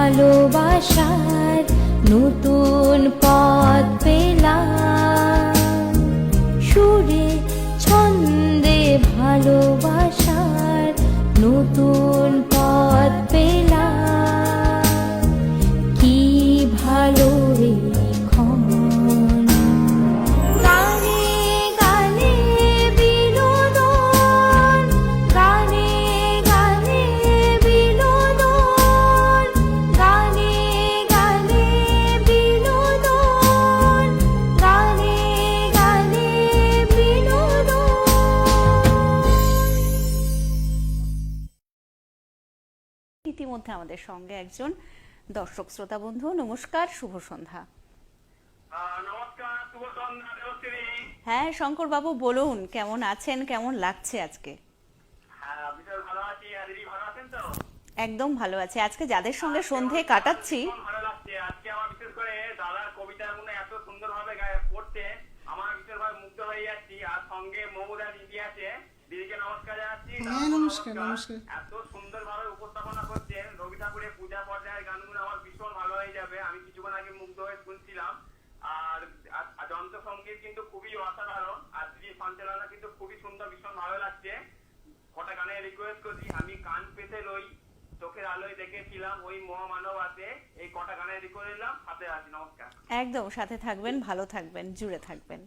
ভালোবাসার নতুন পথ পেলাম, সুরে ছন্দে ভালোবাসার নতুন পথ পেলাম। কি ভালো এখন গানে গানে বিনোদন, গানে গানে বিনোদন, গানে গানে বিনোদন, গানে গানে বিনোদন। ইতিমধ্যে আমাদের সঙ্গে একজন দর্শক শ্রোতা বন্ধু। নমস্কার, শুভ সন্ধ্যা। নমস্কার, শুভ সন্ধ্যা দেবশ্রী। হ্যাঁ শঙ্কর বাবু বলুন, কেমন আছেন, কেমন লাগছে আজকে? হ্যাঁ, বিশাল ভালো আছি। আর দিদি ভালো আছেন তো? একদম ভালো আছে। আজকে যাদের সঙ্গে সন্ধে কাটাচ্ছি, ভীষণ ভালো লাগছে। আজকে আমার বিশেষ করে দাদার কবিতাগুলো এত সুন্দরভাবে পড়তে আমার বিশেষভাবে মুগ্ধ হয়ে যাচ্ছি। আর সঙ্গে মমতা দিদি আছে, দিদিকে নমস্কার জানাচ্ছি। হ্যাঁ, নমস্কার নমস্কার। এত সুন্দরভাবে উপস্থাপনা করছেন রবি ঠাকুরের পূজা পর্যায়ের গানগুলো আমার ভীষণ ভালো হয়ে যাবে। আমি কিছুক্ষণ আগে মুগ্ধ হয়ে শুনছিলাম। আর যন্ত্র সঙ্গীত কিন্তু খুবই অসাধারণ। আর দিদি সঞ্চালনা কিন্তু খুবই সুন্দর, ভীষণ ভালো লাগছে। কটা গানে রিকোয়েস্ট করছি, আমি কান পেতে রই, চোখের আলোয় দেখেছিলাম ওই মহামানব আছে, এই কটা গানে রিকোয়েস্ট দিলাম। সাথে আছি, নমস্কার। একদম সাথে থাকবেন, ভালো থাকবেন, জুড়ে থাকবেন।